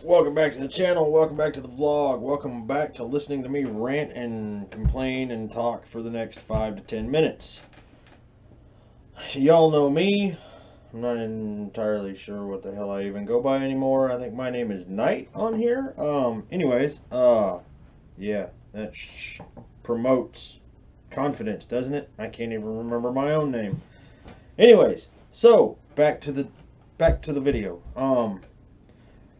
Welcome back to the channel. Welcome back to the vlog. Welcome back to listening to me rant and complain and talk for the next 5 to 10 minutes. Y'all know me. I'm not entirely sure what the hell I even go by anymore. I think my name is Knight on here. Yeah, that promotes confidence, doesn't it? I can't even remember my own name. Anyways, so back to the video.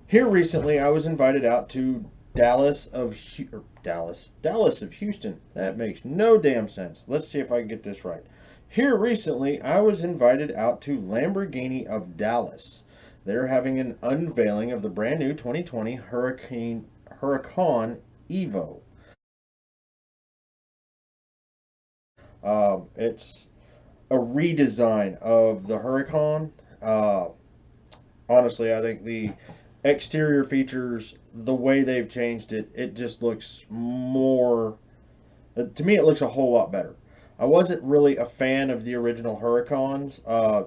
Here recently, I was invited out to Dallas of Houston. That makes no damn sense. Let's see if I can get this right. Here recently, I was invited out to Lamborghini of Dallas. They're having an unveiling of the brand new 2020 Huracan EVO. It's a redesign of the Huracan. Uh, Honestly, I think the exterior features, the way they've changed it, it just looks more. To me, it looks a whole lot better. I wasn't really a fan of the original Huracans.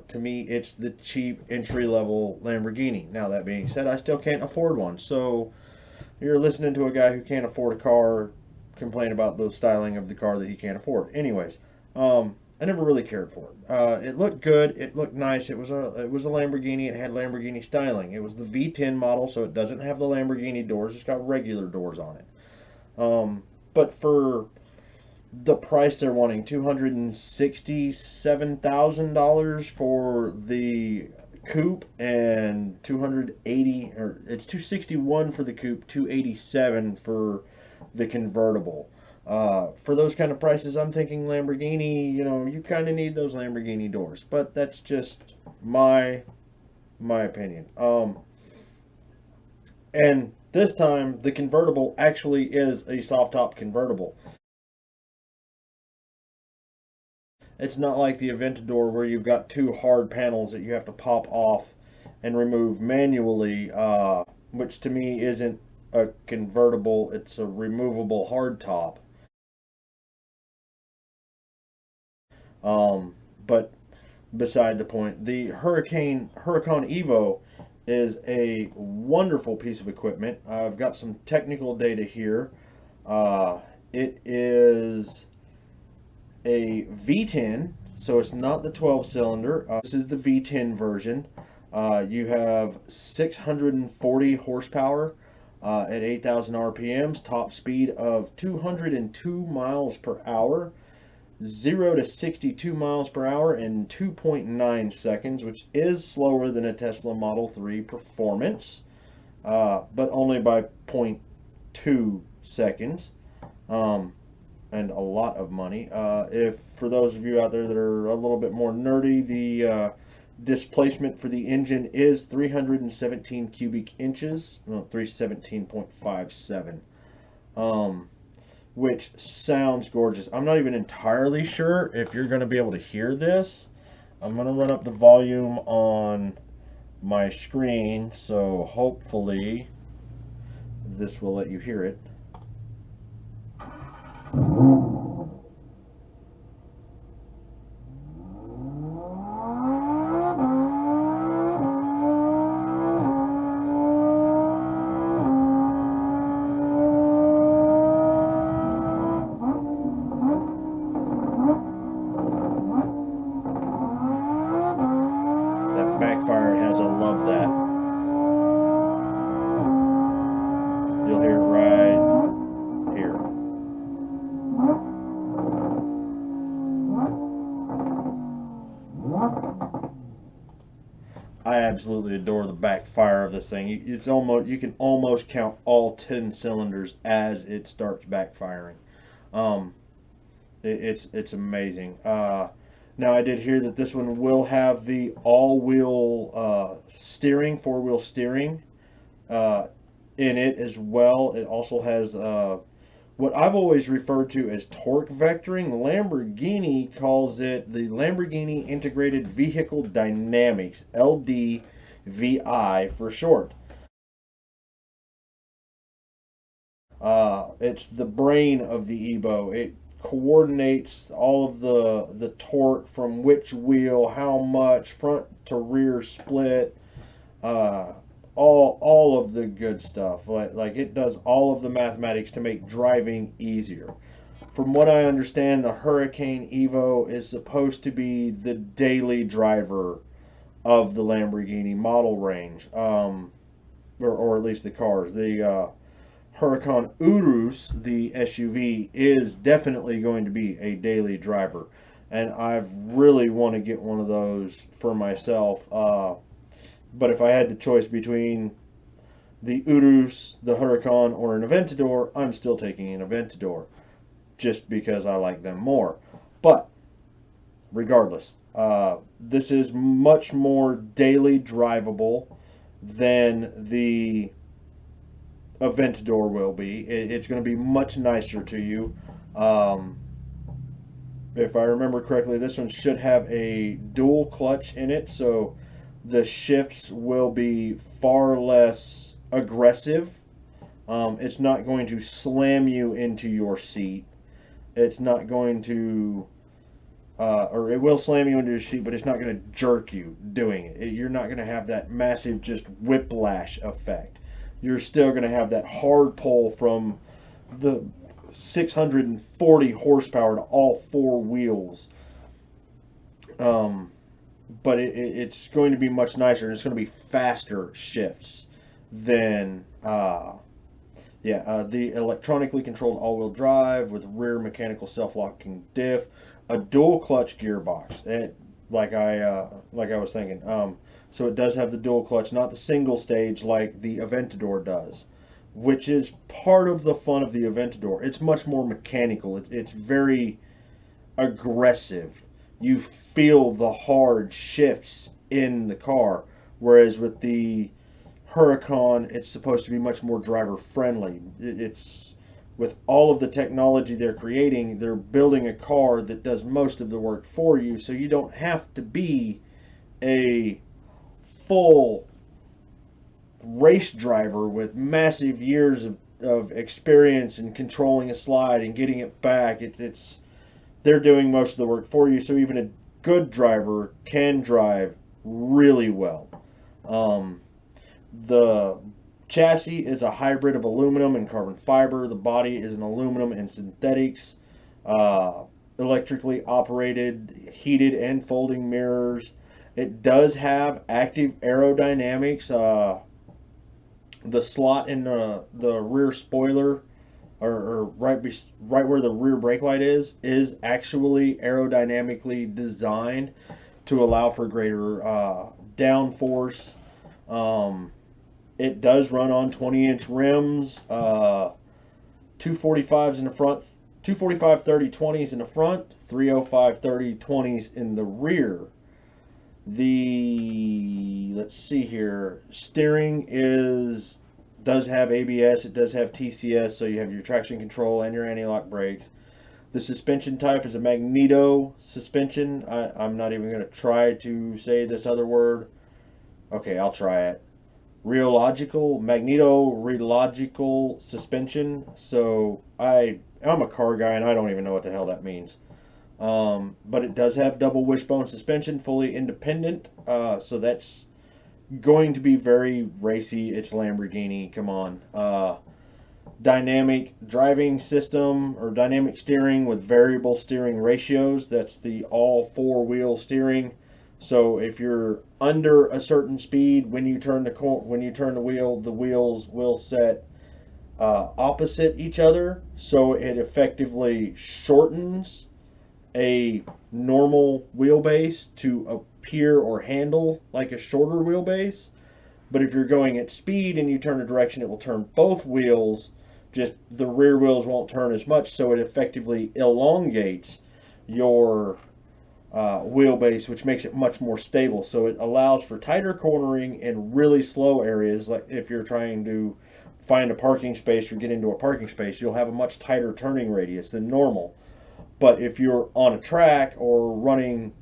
To me, it's the cheap entry level Lamborghini. Now, that being said, I still can't afford one. So, you're listening to a guy who can't afford a car complain about the styling of the car that he can't afford. Anyways, I never really cared for it. It looked good. It looked nice. It was a Lamborghini. It had Lamborghini styling. It was the V10 model, so it doesn't have the Lamborghini doors. It's got regular doors on it. But for the price they're wanting, $267,000 for the coupe and 280, or it's 261 for the coupe, 287 for the convertible. For those kind of prices, I'm thinking Lamborghini. You kind of need those Lamborghini doors, but that's just my opinion. And this time the convertible actually is a soft top convertible. It's not like the Aventador where you've got two hard panels that you have to pop off and remove manually, which to me isn't a convertible, it's a removable hard top. But beside the point, the Huracan EVO is a wonderful piece of equipment. I've got some technical data here. Uh, it is a V10, so it's not the 12 cylinder. This is the V10 version. You have 640 horsepower at 8,000 RPMs, top speed of 202 miles per hour, 0 to 62 miles per hour in 2.9 seconds, which is slower than a Tesla Model 3 Performance, but only by zero point 0.2 seconds. And a lot of money. If for those of you out there that are a little bit more nerdy, the displacement for the engine is 317 cubic inches, no, 317.57, which sounds gorgeous. I'm not even entirely sure if you're going to be able to hear this. I'm going to run up the volume on my screen, so hopefully this will let you hear it. That backfire it has, I love that. You'll hear it right here. I absolutely adore the backfire of this thing. It's almost, you can almost count all 10 cylinders as it starts backfiring. Um, it's amazing. Now I did hear that this one will have the all-wheel steering, four-wheel steering uh, in it as well. It also has what I've always referred to as torque vectoring. Lamborghini calls it the Lamborghini Integrated Vehicle Dynamics, LDVI for short. It's the brain of the EVO. It coordinates all of the torque from which wheel, how much, front to rear split, all of the good stuff. Like it does all of the mathematics to make driving easier. From what I understand, the Huracan EVO is supposed to be the daily driver of the Lamborghini model range, or at least the cars. The Huracan Urus, the SUV, is definitely going to be a daily driver, and I really want to get one of those for myself. But if I had the choice between the Urus, the Huracan, or an Aventador, I'm still taking an Aventador, just because I like them more. But regardless, this is much more daily drivable than the Aventador will be. It's going to be much nicer to you. If I remember correctly, this one should have a dual clutch in it, so the shifts will be far less aggressive. It's not going to slam you into your seat. It's not going to, or it will slam you into your seat, but it's not going to jerk you doing it. You're not going to have that massive just whiplash effect. You're still going to have that hard pull from the 640 horsepower to all four wheels. But it's going to be much nicer, and it's going to be faster shifts than the electronically controlled all-wheel drive with rear mechanical self-locking diff, a dual clutch gearbox. Like I was thinking. So it does have the dual clutch, not the single stage like the Aventador does, which is part of the fun of the Aventador. It's much more mechanical. It's very aggressive. You feel the hard shifts in the car, whereas with the Huracan, it's supposed to be much more driver friendly. It's with all of the technology they're creating, they're building a car that does most of the work for you, so you don't have to be a full race driver with massive years of experience in controlling a slide and getting it back. They're doing most of the work for you, so even a good driver can drive really well. The chassis is a hybrid of aluminum and carbon fiber. The body is an aluminum and synthetics. Electrically operated, heated and folding mirrors. It does have active aerodynamics. The slot in the rear spoiler, or right where the rear brake light is actually aerodynamically designed to allow for greater downforce. It does run on 20-inch rims, 245s in the front, 245 30/20s in the front, 305 30/20s in the rear. Let's see here, steering does have ABS, it does have TCS, so you have your traction control and your anti-lock brakes. The suspension type is a magneto suspension. I'm not even going to try to say this other word. Okay, I'll try it. Magneto-rheological suspension. So I'm a car guy and I don't even know what the hell that means. But it does have double wishbone suspension, fully independent. So that's going to be very racy. It's Lamborghini. Come on. Dynamic driving system, or dynamic steering with variable steering ratios. That's the all four-wheel steering. So if you're under a certain speed, when you turn the wheel, the wheels will set opposite each other. So it effectively shortens a normal wheelbase to appear or handle like a shorter wheelbase. But if you're going at speed and you turn a direction, it will turn both wheels. Just the rear wheels won't turn as much, so it effectively elongates your wheelbase, which makes it much more stable. So it allows for tighter cornering in really slow areas, like if you're trying to find a parking space or get into a parking space, you'll have a much tighter turning radius than normal. But if you're on a track or running,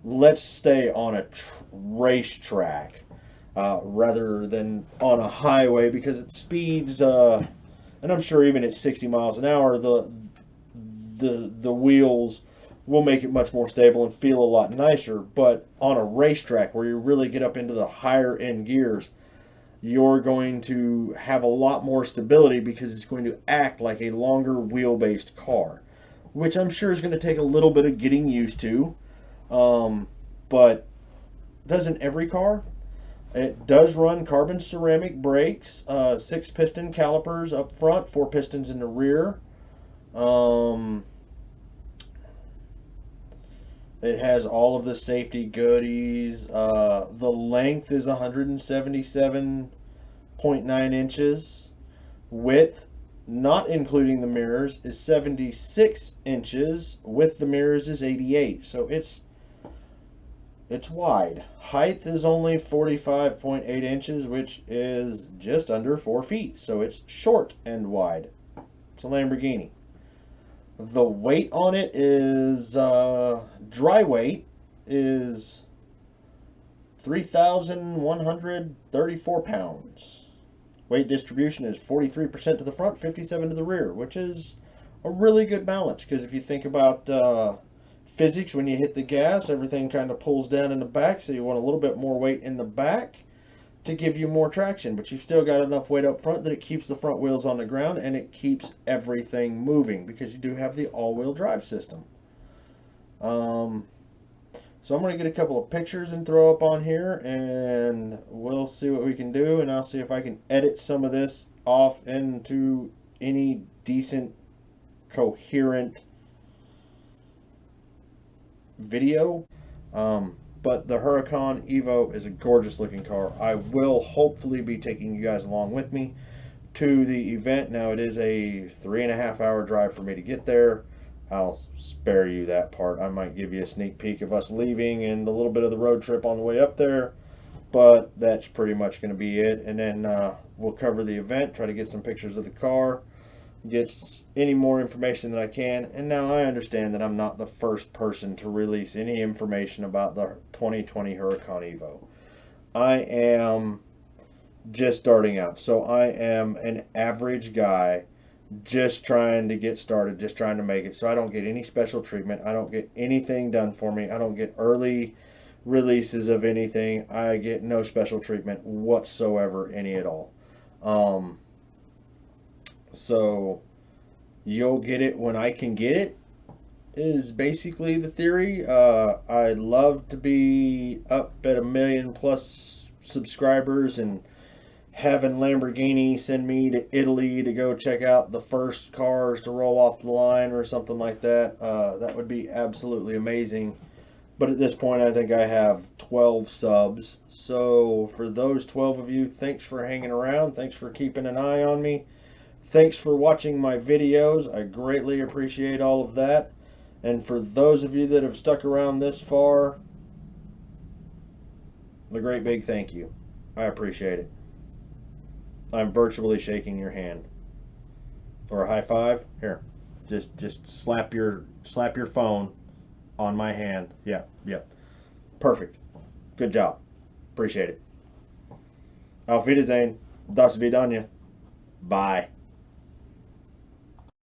let's stay on a racetrack rather than on a highway, because it speeds, and I'm sure even at 60 miles an hour, the wheels will make it much more stable and feel a lot nicer. But on a racetrack where you really get up into the higher end gears, you're going to have a lot more stability because it's going to act like a longer wheel-based car, which I'm sure is going to take a little bit of getting used to. But doesn't every car? It does run carbon ceramic brakes, 6-piston calipers up front, 4 pistons in the rear. It has all of the safety goodies. The length is 177.9 inches. Width, not including the mirrors, is 76 inches. With the mirrors is 88. So it's wide. Height is only 45.8 inches, which is just under 4 feet. So it's short and wide. It's a Lamborghini. The weight on it is, dry weight is 3,134 pounds. Weight distribution is 43% to the front, 57 to the rear, which is a really good balance. Because if you think about physics, when you hit the gas, everything kind of pulls down in the back, so you want a little bit more weight in the back to give you more traction, but you've still got enough weight up front that it keeps the front wheels on the ground and it keeps everything moving because you do have the all-wheel drive system. So I'm going to get a couple of pictures and throw up on here, and we'll see what we can do, and I'll see if I can edit some of this off into any decent, coherent video. But the Huracan EVO is a gorgeous looking car. I will hopefully be taking you guys along with me to the event. Now it is a 3.5 hour drive for me to get there. I'll spare you that part. I might give you a sneak peek of us leaving and a little bit of the road trip on the way up there, but that's pretty much going to be it. And then we'll cover the event, try to get some pictures of the car, get any more information that I can. And now I understand that I'm not the first person to release any information about the 2020 Huracan EVO. I am just starting out, so I am an average guy just trying to get started, just trying to make it. So I don't get any special treatment. I don't get anything done for me. I don't get early releases of anything. I get no special treatment whatsoever, any at all. So you'll get it when I can get it, is basically the theory. I'd love to be up at 1 million plus subscribers and having Lamborghini send me to Italy to go check out the first cars to roll off the line or something like that. That would be absolutely amazing. But at this point, I think I have 12 subs. So for those 12 of you, thanks for hanging around. Thanks for keeping an eye on me. Thanks for watching my videos. I greatly appreciate all of that. And for those of you that have stuck around this far, a great big thank you. I appreciate it. I'm virtually shaking your hand. Or a high five. Here. Just slap your phone on my hand. Yep. Perfect. Good job. Appreciate it. Auf Wiedersehen. Das Vidanya. Bye.